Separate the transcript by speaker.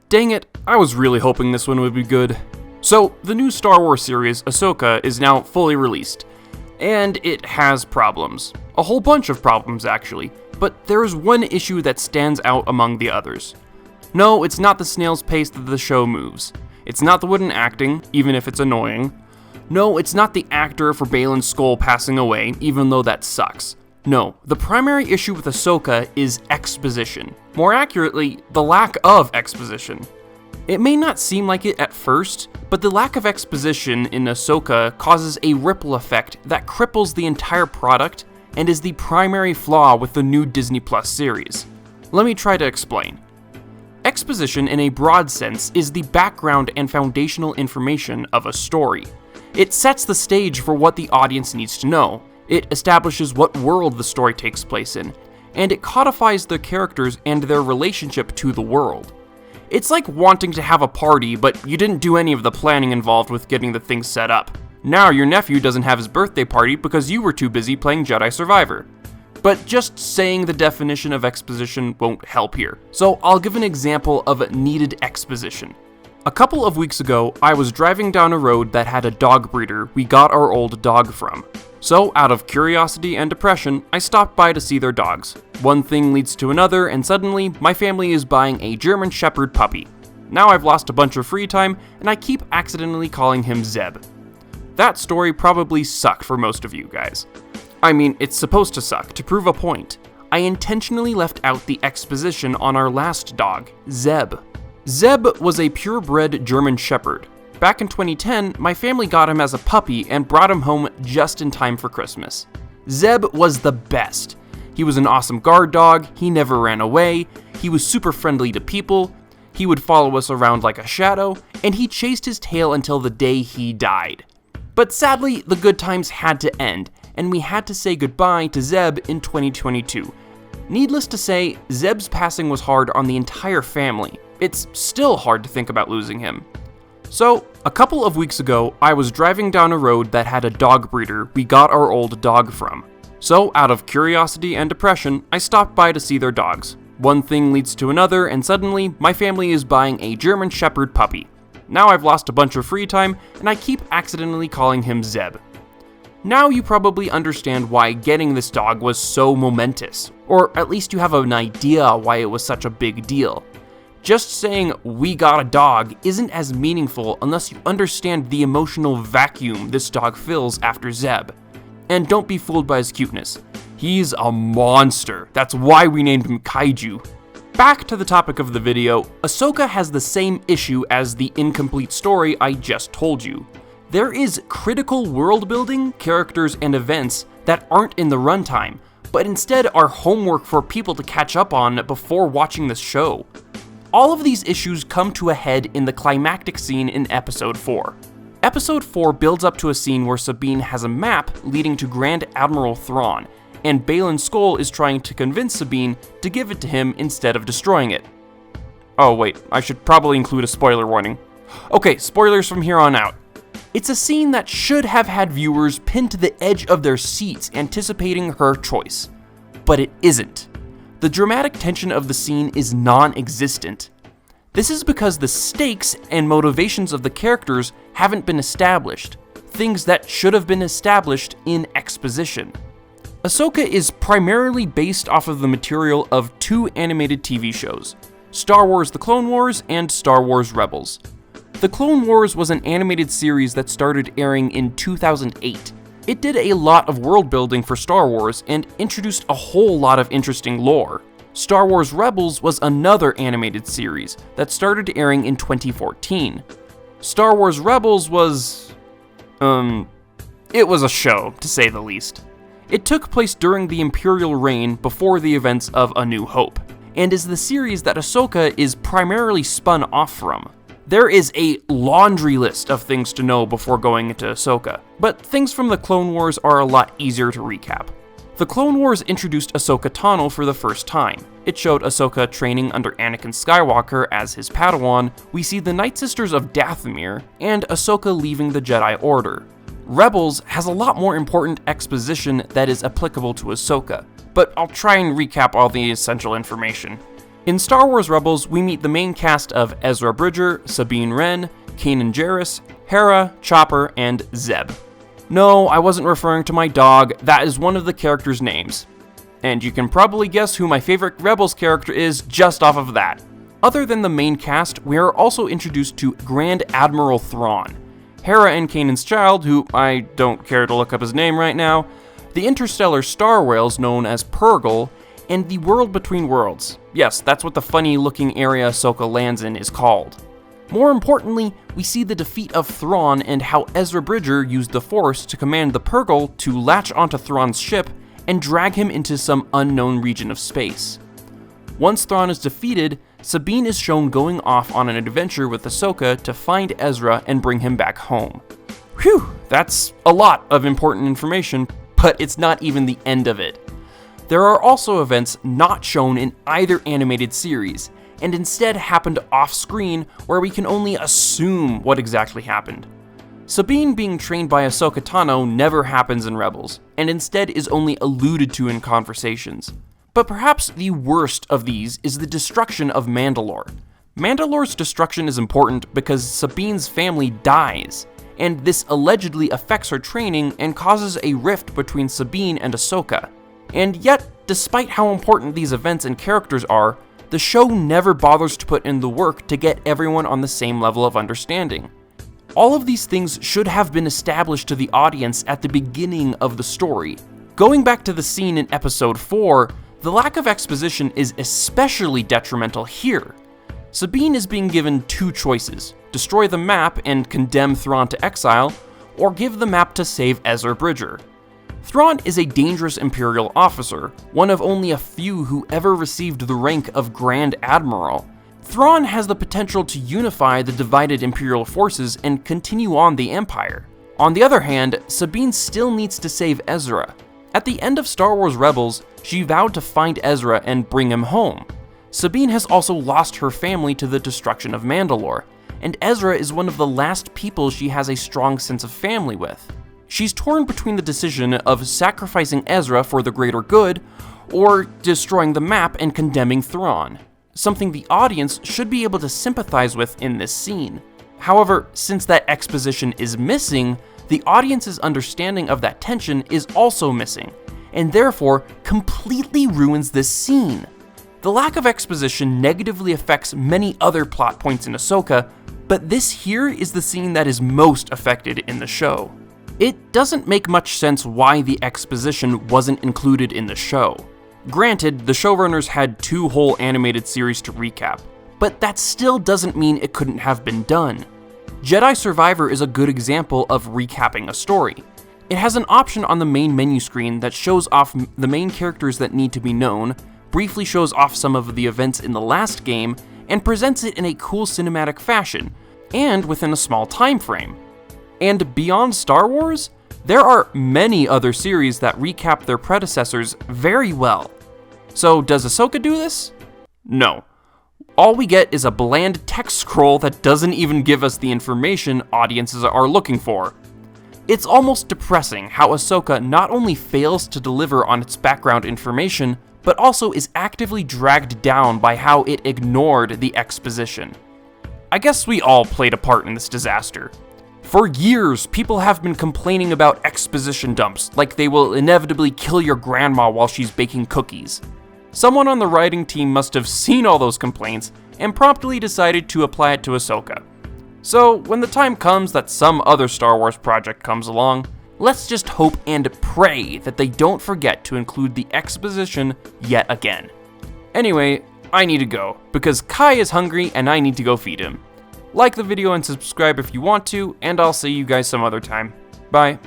Speaker 1: Dang it, I was really hoping this one would be good. So, the new Star Wars series, Ahsoka, is now fully released, and it has problems. A whole bunch of problems, actually, but there is one issue that stands out among the others. No, it's not the snail's pace that the show moves. It's not the wooden acting, even if it's annoying. No, it's not the actor for Baylan Skoll passing away, even though that sucks. No, the primary issue with Ahsoka is exposition. More accurately, the lack of exposition. It may not seem like it at first, but the lack of exposition in Ahsoka causes a ripple effect that cripples the entire product and is the primary flaw with the new Disney Plus series. Let me try to explain. Exposition in a broad sense is the background and foundational information of a story. It sets the stage for what the audience needs to know. It establishes what world the story takes place in, and it codifies the characters and their relationship to the world. It's like wanting to have a party, but you didn't do any of the planning involved with getting the thing set up. Now your nephew doesn't have his birthday party because you were too busy playing Jedi Survivor. But just saying the definition of exposition won't help here, so I'll give an example of needed exposition. A couple of weeks ago, I was driving down a road that had a dog breeder we got our old dog from. So, out of curiosity and depression, I stopped by to see their dogs. One thing leads to another, and suddenly, my family is buying a German Shepherd puppy. Now I've lost a bunch of free time, and I keep accidentally calling him Zeb. That story probably sucked for most of you guys. I mean, it's supposed to suck, to prove a point. I intentionally left out the exposition on our last dog, Zeb. Zeb was a purebred German Shepherd. Back in 2010, my family got him as a puppy and brought him home just in time for Christmas. Zeb was the best. He was an awesome guard dog, he never ran away, he was super friendly to people, he would follow us around like a shadow, and he chased his tail until the day he died. But sadly, the good times had to end, and we had to say goodbye to Zeb in 2022. Needless to say, Zeb's passing was hard on the entire family. It's still hard to think about losing him. So, a couple of weeks ago, I was driving down a road that had a dog breeder we got our old dog from. So, out of curiosity and depression, I stopped by to see their dogs. One thing leads to another, and suddenly, my family is buying a German Shepherd puppy. Now I've lost a bunch of free time, and I keep accidentally calling him Zeb. Now you probably understand why getting this dog was so momentous, or at least you have an idea why it was such a big deal. Just saying, we got a dog, isn't as meaningful unless you understand the emotional vacuum this dog fills after Zeb. And don't be fooled by his cuteness. He's a monster. That's why we named him Kaiju. Back to the topic of the video, Ahsoka has the same issue as the incomplete story I just told you. There is critical world building, characters, and events that aren't in the runtime, but instead are homework for people to catch up on before watching this show. All of these issues come to a head in the climactic scene in Episode 4. Episode 4 builds up to a scene where Sabine has a map leading to Grand Admiral Thrawn, and Baylan Skoll is trying to convince Sabine to give it to him instead of destroying it. Oh wait, I should probably include a spoiler warning. Okay, spoilers from here on out. It's a scene that should have had viewers pinned to the edge of their seats anticipating her choice, but it isn't. The dramatic tension of the scene is non-existent. This is because the stakes and motivations of the characters haven't been established, things that should have been established in exposition. Ahsoka is primarily based off of the material of two animated TV shows, Star Wars The Clone Wars and Star Wars Rebels. The Clone Wars was an animated series that started airing in 2008. It did a lot of world building for Star Wars and introduced a whole lot of interesting lore. Star Wars Rebels was another animated series that started airing in 2014. Star Wars Rebels was... it was a show, to say the least. It took place during the Imperial reign before the events of A New Hope, and is the series that Ahsoka is primarily spun off from. There is a laundry list of things to know before going into Ahsoka, but things from the Clone Wars are a lot easier to recap. The Clone Wars introduced Ahsoka Tano for the first time. It showed Ahsoka training under Anakin Skywalker as his Padawan, we see the Night Sisters of Dathomir, and Ahsoka leaving the Jedi Order. Rebels has a lot more important exposition that is applicable to Ahsoka, but I'll try and recap all the essential information. In Star Wars Rebels, we meet the main cast of Ezra Bridger, Sabine Wren, Kanan Jarrus, Hera, Chopper, and Zeb. No, I wasn't referring to my dog, that is one of the characters' names. And you can probably guess who my favorite Rebels character is just off of that. Other than the main cast, we are also introduced to Grand Admiral Thrawn, Hera and Kanan's child, who I don't care to look up his name right now, the interstellar star whales known as Purrgil, and the World Between Worlds. Yes, that's what the funny-looking area Ahsoka lands in is called. More importantly, we see the defeat of Thrawn and how Ezra Bridger used the Force to command the Purrgil to latch onto Thrawn's ship and drag him into some unknown region of space. Once Thrawn is defeated, Sabine is shown going off on an adventure with Ahsoka to find Ezra and bring him back home. Whew, that's a lot of important information, but it's not even the end of it. There are also events not shown in either animated series, and instead happened off-screen where we can only assume what exactly happened. Sabine being trained by Ahsoka Tano never happens in Rebels, and instead is only alluded to in conversations. But perhaps the worst of these is the destruction of Mandalore. Mandalore's destruction is important because Sabine's family dies, and this allegedly affects her training and causes a rift between Sabine and Ahsoka. And yet, despite how important these events and characters are, the show never bothers to put in the work to get everyone on the same level of understanding. All of these things should have been established to the audience at the beginning of the story. Going back to the scene in Episode 4, the lack of exposition is especially detrimental here. Sabine is being given two choices: destroy the map and condemn Thrawn to exile, or give the map to save Ezra Bridger. Thrawn is a dangerous Imperial officer, one of only a few who ever received the rank of Grand Admiral. Thrawn has the potential to unify the divided Imperial forces and continue on the Empire. On the other hand, Sabine still needs to save Ezra. At the end of Star Wars Rebels, she vowed to find Ezra and bring him home. Sabine has also lost her family to the destruction of Mandalore, and Ezra is one of the last people she has a strong sense of family with. She's torn between the decision of sacrificing Ezra for the greater good, or destroying the map and condemning Thrawn, something the audience should be able to sympathize with in this scene. However, since that exposition is missing, the audience's understanding of that tension is also missing, and therefore completely ruins this scene. The lack of exposition negatively affects many other plot points in Ahsoka, but this here is the scene that is most affected in the show. It doesn't make much sense why the exposition wasn't included in the show. Granted, the showrunners had 2 whole animated series to recap, but that still doesn't mean it couldn't have been done. Jedi Survivor is a good example of recapping a story. It has an option on the main menu screen that shows off the main characters that need to be known, briefly shows off some of the events in the last game, and presents it in a cool cinematic fashion, and within a small time frame. And beyond Star Wars, there are many other series that recap their predecessors very well. So does Ahsoka do this? No. All we get is a bland text scroll that doesn't even give us the information audiences are looking for. It's almost depressing how Ahsoka not only fails to deliver on its background information, but also is actively dragged down by how it ignored the exposition. I guess we all played a part in this disaster. For years, people have been complaining about exposition dumps, like they will inevitably kill your grandma while she's baking cookies. Someone on the writing team must have seen all those complaints and promptly decided to apply it to Ahsoka. So, when the time comes that some other Star Wars project comes along, let's just hope and pray that they don't forget to include the exposition yet again. Anyway, I need to go, because Kai is hungry and I need to go feed him. Like the video and subscribe if you want to, and I'll see you guys some other time. Bye.